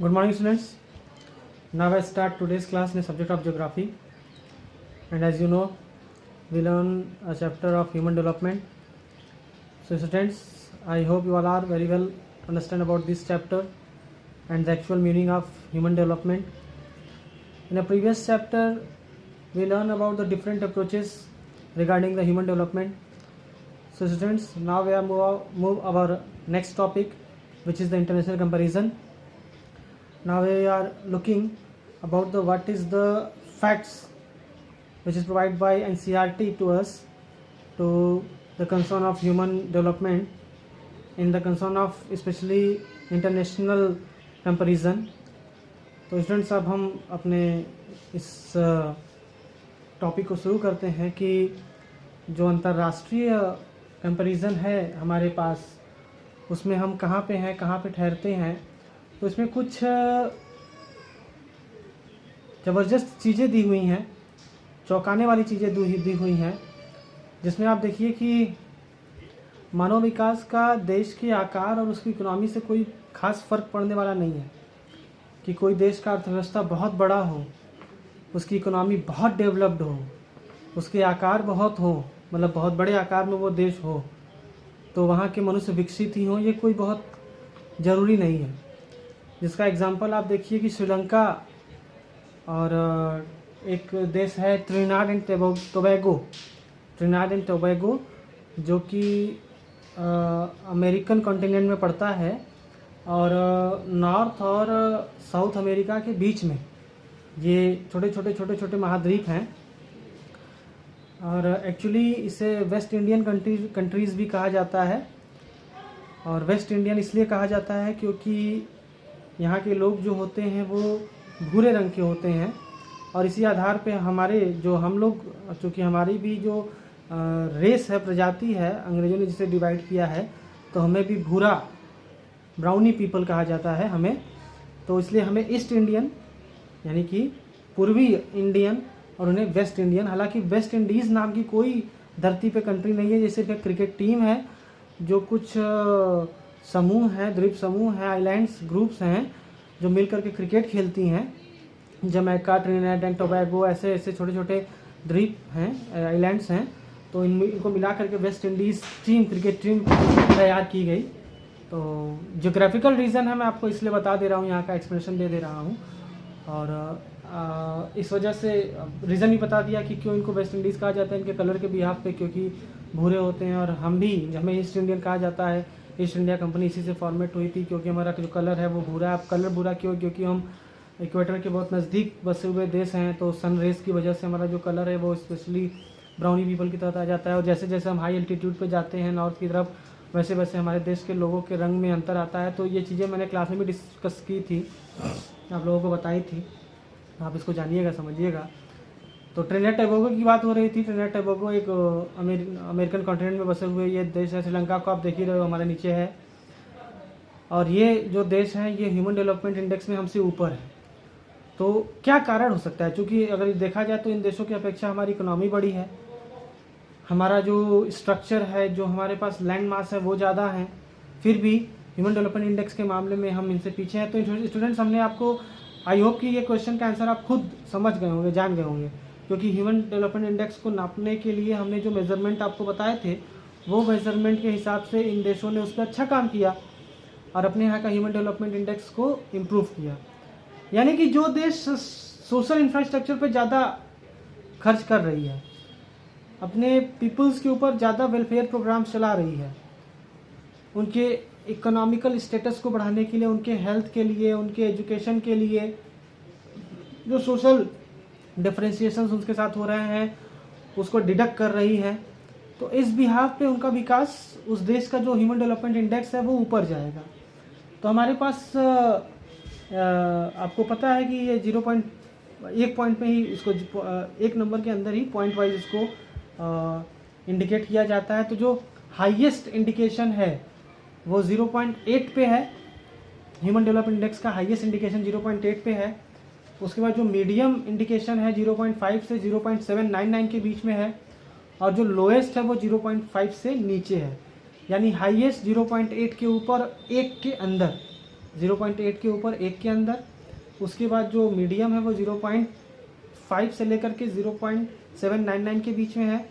Good morning, students. Now I start today's class in the subject of geography, and as you know, we learn a chapter of human development. So, students, I hope you all are very well understand about this chapter and the actual meaning of human development. In a previous chapter, we learn about the different approaches regarding the human development. So, students, now we are move our next topic, which is the international comparison. Now we are looking about the what is the facts which is provided by NCERT to us to the concern of human development in the concern of especially international comparison. तो students अब हम अपने इस topic को शुरू करते हैं कि जो अंतर्राष्ट्रीय कंपैरिजन है हमारे पास उसमें हम कहाँ पे हैं, कहाँ पे ठहरते हैं. तो इसमें कुछ ज़बरदस्त चीज़ें दी हुई हैं, चौंकाने वाली चीज़ें दी हुई हैं, जिसमें आप देखिए कि मानव विकास का देश के आकार और उसकी इकोनॉमी से कोई खास फ़र्क पड़ने वाला नहीं है. कि कोई देश का अर्थव्यवस्था बहुत बड़ा हो, उसकी इकोनॉमी बहुत डेवलप्ड हो, उसके आकार बहुत हो, मतलब बहुत बड़े आकार में वो देश हो, तो वहाँ के मनुष्य विकसित ही हों, ये कोई बहुत ज़रूरी नहीं है. जिसका एग्जांपल आप देखिए कि श्रीलंका और एक देश है त्रिनिदाद एंड टोबैगो जो कि अमेरिकन कॉन्टिनेंट में पड़ता है और नॉर्थ और साउथ अमेरिका के बीच में ये छोटे महाद्वीप हैं. और एक्चुअली इसे वेस्ट इंडियन कंट्रीज़ भी कहा जाता है. और वेस्ट इंडियन इसलिए कहा जाता है क्योंकि यहाँ के लोग जो होते हैं वो भूरे रंग के होते हैं. और इसी आधार पे हमारे जो हम लोग, चूँकि हमारी भी जो रेस है, प्रजाति है, अंग्रेज़ों ने जिसे डिवाइड किया है, तो हमें भी भूरा ब्राउनी पीपल कहा जाता है हमें. तो इसलिए हमें ईस्ट इंडियन यानी कि पूर्वी इंडियन और उन्हें वेस्ट इंडियन. हालांकि वेस्ट इंडीज़ नाम की कोई धरती पे कंट्री नहीं है. जैसे एक क्रिकेट टीम है जो कुछ समूह हैं, द्वीप समूह हैं, आइलैंड्स ग्रुप्स हैं जो मिलकर के क्रिकेट खेलती हैं. जमैका, ट्रिनिडाद एंड टोबैगो ऐसे छोटे द्वीप हैं, आइलैंड्स हैं. तो इनको मिला करके West Indies team, cricket team तैयार की गई. तो ज्योग्राफिकल रीज़न है, मैं आपको इसलिए बता दे रहा हूँ, यहाँ का एक्सप्लेनेशन दे रहा हूँ. और इस वजह से रीज़न भी बता दिया कि क्यों इनको वेस्ट इंडीज़ कहा जाता है, इनके कलर के बिहाफ पे, क्योंकि भूरे होते हैं. और हमें ईस्ट इंडियन कहा जाता है. ईस्ट इंडिया कंपनी इसी से फॉर्मेट हुई थी क्योंकि हमारा जो कलर है वो भूरा है. अब कलर भूरा क्यों? क्योंकि हम इक्वेटर के बहुत नज़दीक बसे हुए देश हैं, तो सन रेस की वजह से हमारा जो कलर है वो स्पेशली ब्राउनी पीपल की तरह आ जाता है. और जैसे जैसे हम हाई एल्टीट्यूड पे जाते हैं नॉर्थ की तरफ, वैसे वैसे हमारे देश के लोगों के रंग में अंतर आता है. तो ये चीज़ें मैंने क्लास में भी डिस्कस की थी, आप लोगों को बताई थी. आप इसको जानिएगा, समझिएगा. तो ट्रिनिडाद टोबैगो की बात हो रही थी. ट्रिनिडाद टोबैगो एक अमेरिकन कॉन्टिनेंट में बसे हुए ये देश है. श्रीलंका को आप देख ही रहे हो, हमारे नीचे है. और ये जो देश है ये ह्यूमन डेवलपमेंट इंडेक्स में हमसे ऊपर है. तो क्या कारण हो सकता है? क्योंकि अगर देखा जाए तो इन देशों की अपेक्षा हमारी इकोनॉमी बड़ी है, हमारा जो स्ट्रक्चर है, जो हमारे पास लैंड मास है वो ज़्यादा है, फिर भी ह्यूमन डेवलपमेंट इंडेक्स के मामले में हम इनसे पीछे हैं. तो स्टूडेंट्स, हमने आपको, आई होप कि ये क्वेश्चन का आंसर आप खुद समझ गए होंगे, जान गए होंगे. क्योंकि ह्यूमन डेवलपमेंट इंडेक्स को नापने के लिए हमने जो मेज़रमेंट आपको बताए थे, वो मेज़रमेंट के हिसाब से इन देशों ने उस पर अच्छा काम किया और अपने यहाँ का ह्यूमन डेवलपमेंट इंडेक्स को इम्प्रूव किया. यानी कि जो देश सोशल इंफ्रास्ट्रक्चर पे ज़्यादा खर्च कर रही है, अपने पीपल्स के ऊपर ज़्यादा वेलफेयर प्रोग्राम चला रही है, उनके इकोनॉमिकल स्टेटस को बढ़ाने के लिए, उनके हेल्थ के लिए, उनके एजुकेशन के लिए, जो सोशल डिफरेंशिएशंस उनके साथ हो रहे हैं उसको डिडक्ट कर रही है, तो इस बिहाफ पे उनका विकास, उस देश का जो ह्यूमन डेवलपमेंट इंडेक्स है वो ऊपर जाएगा. तो हमारे पास आपको पता है कि ये 1 पॉइंट में ही इसको, एक नंबर के अंदर ही पॉइंट वाइज इसको इंडिकेट किया जाता है. तो जो हाईएस्ट इंडिकेशन है वो 0.8 पे है. ह्यूमन डेवलपमेंट इंडेक्स का हाईएस्ट इंडिकेशन 0.8 पे है. उसके बाद जो मीडियम इंडिकेशन है 0.5 से 0.799 के बीच में है. और जो लोएस्ट है वो 0.5 से नीचे है. यानी हाईएस्ट 0.8 के ऊपर, 1 के अंदर. 0.8 के ऊपर, 1 के अंदर। उसके बाद जो मीडियम है वो 0.5 से लेकर के 0.799 के बीच में है।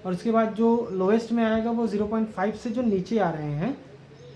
और उसके बाद जो लोएस्ट में आएगा वो 0.5 से जो नीचे आ रहे हैं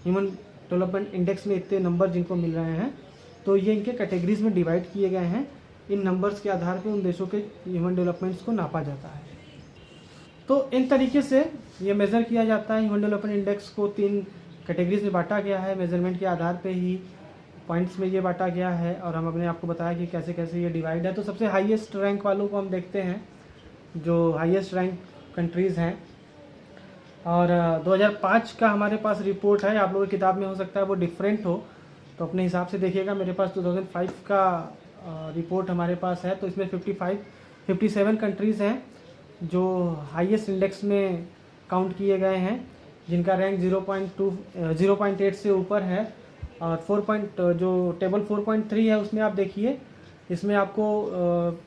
ह्यूमन डेवलपमेंट इंडेक्स में इतने नंबर जिनको मिल रहे हैं, तो ये इनके कैटेगरीज में डिवाइड किए गए हैं। इन नंबर्स के आधार पे उन देशों के ह्यूमन डेवलपमेंट्स को नापा जाता है। तो इन तरीके से ये मेज़र किया जाता है। ह्यूमन डेवलपमेंट इंडेक्स को 3 कैटेगरीज में बांटा गया है, मेजरमेंट के आधार पे ही पॉइंट्स में ये बांटा गया है। और हम अपने आपको बताया कि कैसे कैसे ये डिवाइड है। तो सबसे हाईएस्ट रैंक वालों को हम देखते हैं, जो हाईएस्ट रैंक कंट्रीज़ हैं। और 2005 का हमारे पास रिपोर्ट है, आप लोगों की किताब में हो सकता है वो डिफरेंट हो, तो अपने हिसाब से देखिएगा। मेरे पास 2005 का रिपोर्ट हमारे पास है। तो इसमें 57 कंट्रीज़ हैं जो हाईएस्ट इंडेक्स में काउंट किए गए हैं, जिनका रैंक 0.8 से ऊपर है। और जो टेबल 4.3 है उसमें आप देखिए, इसमें आपको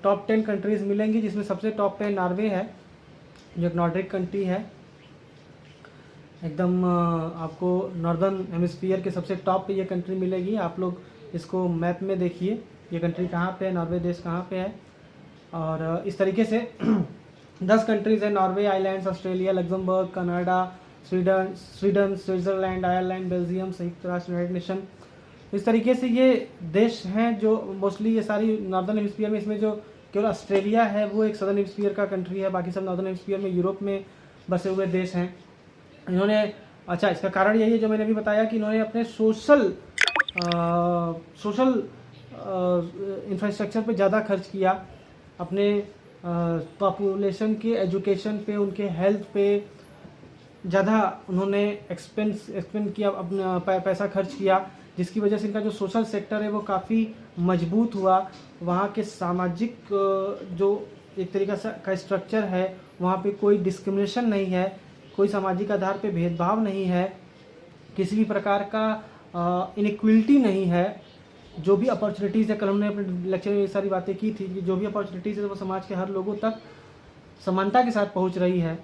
टॉप 10 कंट्रीज़ मिलेंगी, जिसमें सबसे टॉप पे नॉर्वे है, जो एक नॉर्डिक कंट्री है। एकदम आपको नॉर्दर्न हेमिस्फीयर के सबसे टॉप पे ये कंट्री मिलेगी। आप लोग इसको मैप में देखिए, ये कंट्री कहाँ पे है, नॉर्वे देश कहाँ पे है। और इस तरीके से 10 कंट्रीज़ हैं, Norway, islands, Australia, Luxembourg, Canada, Sweden, Switzerland, Ireland, Belgium, संयुक्त राष्ट्र, यूनाइटेड नेशन। इस तरीके से ये देश हैं जो मोस्टली ये सारी नॉर्दर्न हेमिस्फीयर में, इसमें जो केवल ऑस्ट्रेलिया है वो एक सदर्न हेमिस्फीयर का कंट्री है, बाकी सब नॉर्दर्न हेमिस्फीयर में यूरोप में बसे हुए देश हैं। इन्होंने इसका कारण यही है जो मैंने अभी बताया कि इन्होंने अपने सोशल इंफ्रास्ट्रक्चर पे ज़्यादा खर्च किया, अपने पॉपुलेशन के एजुकेशन पे, उनके हेल्थ पे ज़्यादा उन्होंने एक्सपेंड किया, अपना पैसा खर्च किया, जिसकी वजह से इनका जो सोशल सेक्टर है वो काफ़ी मजबूत हुआ। वहाँ के सामाजिक जो एक तरीका से का स्ट्रक्चर है, वहाँ पे कोई डिस्क्रिमिनेशन नहीं है, कोई सामाजिक आधार पे भेदभाव नहीं है, किसी भी प्रकार का इनइक्वलिटी नहीं है। जो भी अपॉर्चुनिटीज़ है, कल हमने अपने लेक्चर में ये सारी बातें की थी कि जो भी अपॉर्चुनिटीज़ है वो समाज के हर लोगों तक समानता के साथ पहुंच रही है।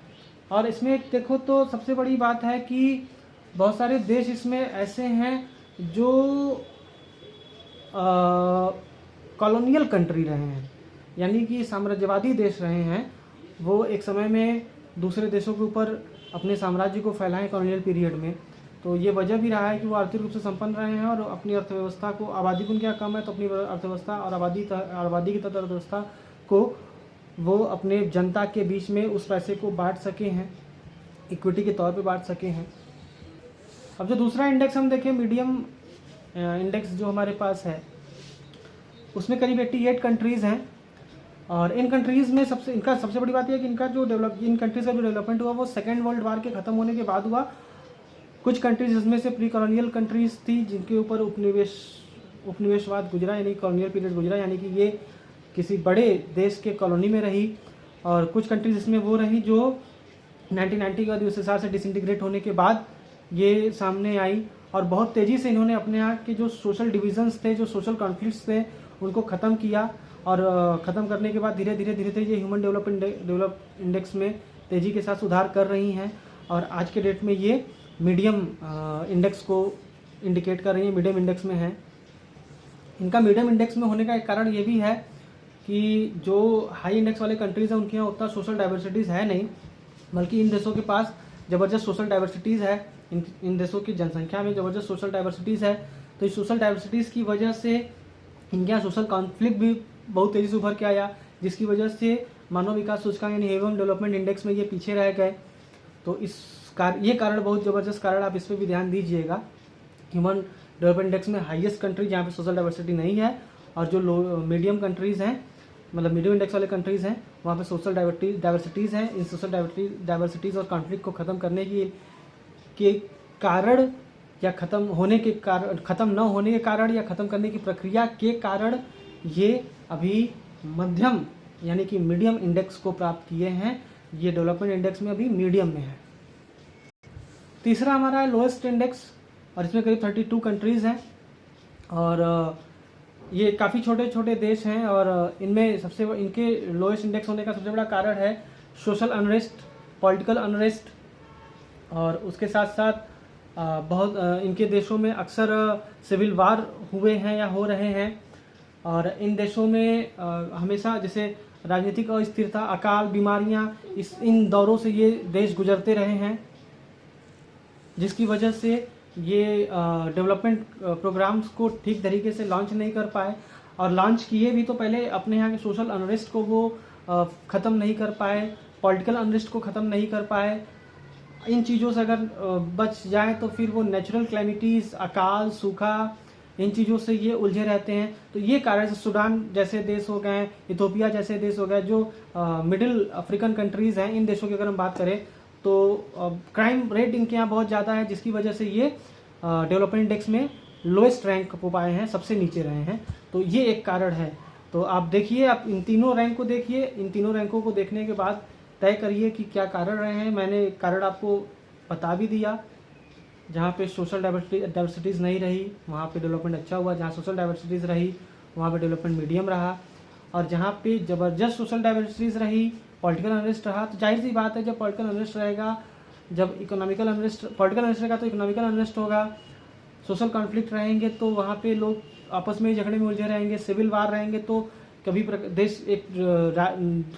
और इसमें देखो तो सबसे बड़ी बात है कि बहुत सारे देश इसमें ऐसे हैं जो कॉलोनियल कंट्री रहे हैं, यानी कि साम्राज्यवादी देश रहे हैं। वो एक समय में दूसरे देशों के ऊपर अपने साम्राज्य को फैलाएं कॉलोनियल पीरियड में। तो ये वजह भी रहा है कि वो आर्थिक रूप से संपन्न रहे हैं और अपनी अर्थव्यवस्था को, आबादी की उनके कम है तो अपनी अर्थव्यवस्था और आबादी की अर्थव्यवस्था को वो अपने जनता के बीच में उस पैसे को बांट सके हैं, इक्विटी के तौर पे बांट सके हैं। अब जो दूसरा इंडेक्स हम देखें, मीडियम इंडेक्स जो हमारे पास है, उसमें करीब 88 कंट्रीज़ हैं। और इन कंट्रीज़ में इनका सबसे बड़ी बात यह है कि इन कंट्रीज़ का जो डेवलपमेंट हुआ वो सेकेंड वर्ल्ड वार के ख़त्म होने के बाद हुआ। कुछ कंट्रीज इसमें से प्री कॉलोनियल कंट्रीज़ थी, जिनके ऊपर उपनिवेशवाद गुजरा, यानी कॉलोनियल पीरियड गुजरा, यानी कि ये किसी बड़े देश के कॉलोनी में रही। और कुछ कंट्रीज इसमें वो रही जो 1990 के बाद यूएसएसआर से डिसइंटीग्रेट होने के बाद ये सामने आई। और बहुत तेज़ी से इन्होंने अपने यहाँ के जो सोशल डिविजन्स थे, जो सोशल कॉन्फ्लिक्ट्स थे, उनको ख़त्म किया। और ख़त्म करने के बाद धीरे धीरे ये ह्यूमन डेवलप इंडेक्स में तेज़ी के साथ सुधार कर रही हैं। और आज के डेट में ये मीडियम इंडेक्स को इंडिकेट कर रही है, मीडियम इंडेक्स में है। इनका मीडियम इंडेक्स में होने का एक कारण ये भी है कि जो हाई इंडेक्स वाले कंट्रीज़ हैं उनके यहाँ उतना सोशल डाइवर्सिटीज़ है नहीं, बल्कि इन देशों के पास ज़बरदस्त सोशल डाइवर्सिटीज़ है। इन देशों की जनसंख्या में ज़बरदस्त सोशल डाइवर्सिटीज़ है। तो इस सोशल डाइवर्सिटीज़ की वजह से इनके यहाँ सोशल कॉन्फ्लिक्ट भी बहुत तेज़ी से उभर के आया, जिसकी वजह से मानव विकास सूचकांक यानी ह्यूमन डेवलपमेंट इंडेक्स में ये पीछे रह गए। तो ये कारण बहुत ज़बरदस्त कारण, आप इस पर भी ध्यान दीजिएगा। ह्यूमन डेवलपमेंट इंडेक्स में हाईएस्ट कंट्री जहाँ पे सोशल डाइवर्सिटी नहीं है, और जो मीडियम कंट्रीज़ हैं, मतलब मीडियम इंडेक्स वाले कंट्रीज़ हैं, वहाँ पे सोशल डाइवर्सिटीज़ हैं। इन सोशल डाइवर्सिटीज़ और कॉन्फ्लिक्ट को ख़त्म करने के कारण या ख़त्म न होने के कारण या ख़त्म करने की प्रक्रिया के कारण ये अभी मध्यम यानी कि मीडियम इंडेक्स को प्राप्त किए हैं। ये डेवलपमेंट इंडेक्स में अभी मीडियम में है। तीसरा हमारा है लोएस्ट इंडेक्स, और इसमें करीब 32 कंट्रीज़ हैं। और ये काफ़ी छोटे छोटे देश हैं। और इनमें इनके लोएस्ट इंडेक्स होने का सबसे बड़ा कारण है सोशल अनरेस्ट, पॉलिटिकल अनरेस्ट, और उसके साथ साथ इनके देशों में अक्सर सिविल वार हुए हैं या हो रहे हैं, और इन देशों में हमेशा जैसे राजनीतिक अस्थिरता, अकाल, बीमारियां, इन दौरों से ये देश गुजरते रहे हैं, जिसकी वजह से ये डेवलपमेंट प्रोग्राम्स को ठीक तरीके से लॉन्च नहीं कर पाए, और लॉन्च किए भी तो पहले अपने यहाँ के सोशल अनरेस्ट को वो ख़त्म नहीं कर पाए, पॉलिटिकल अनरेस्ट को ख़त्म नहीं कर पाए। इन चीज़ों से अगर बच जाए तो फिर वो नेचुरल क्लैमिटीज़, अकाल, सूखा, इन चीज़ों से ये उलझे रहते हैं। तो ये कारण से सूडान जैसे देश हो गए, इथोपिया जैसे देश हो गए, जो मिडिल अफ्रीकन कंट्रीज़ हैं, इन देशों की अगर हम बात करें तो क्राइम रेट इनके यहाँ बहुत ज़्यादा है, जिसकी वजह से ये डेवलपमेंट इंडेक्स में लोएस्ट रैंक को पाए हैं, सबसे नीचे रहे हैं। तो ये एक कारण है। तो आप देखिए, आप इन तीनों रैंक को देखिए, इन तीनों रैंकों को देखने के बाद तय करिए कि क्या कारण रहे हैं। मैंने कारण आपको बता भी दिया। जहाँ पे सोशल डाइवर्सिटीज़ नहीं रही वहाँ पे डेवलपमेंट अच्छा हुआ, जहाँ सोशल डाइवर्सिटीज़ रही वहाँ पे डेवलपमेंट मीडियम रहा, और जहाँ पे ज़बरदस्त सोशल डाइवर्सिटीज़ रही, पॉलिटिकल अनरेस्ट रहा, तो जाहिर सी बात है जब पॉलिटिकल अनरेस्ट रहेगा, जब इकोनॉमिकल अनरेस्ट, पॉलिटिकल अनरेस्ट रहेगा तो इकोनॉमिकल अनरेस्ट होगा, सोशल कॉन्फ्लिक्ट रहेंगे तो वहाँ पे लोग आपस में झगड़े में उलझे रहेंगे, सिविल वार रहेंगे तो कभी देश एक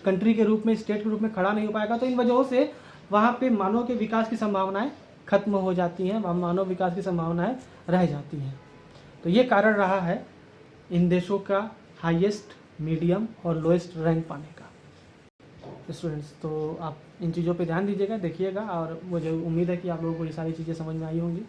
कंट्री के रूप में, स्टेट के रूप में खड़ा नहीं हो पाएगा। तो इन वजहों से वहाँ पे मानव के विकास की संभावनाएं खत्म हो जाती हैं, मानव विकास की संभावनाएं रह जाती हैं। तो ये कारण रहा है इन देशों का हाईएस्ट, मीडियम और लोएस्ट रैंक पाने का। स्टूडेंट्स, तो आप इन चीज़ों पे ध्यान दीजिएगा, देखिएगा, और मुझे उम्मीद है कि आप लोगों को ये सारी चीज़ें समझ में आई होंगी।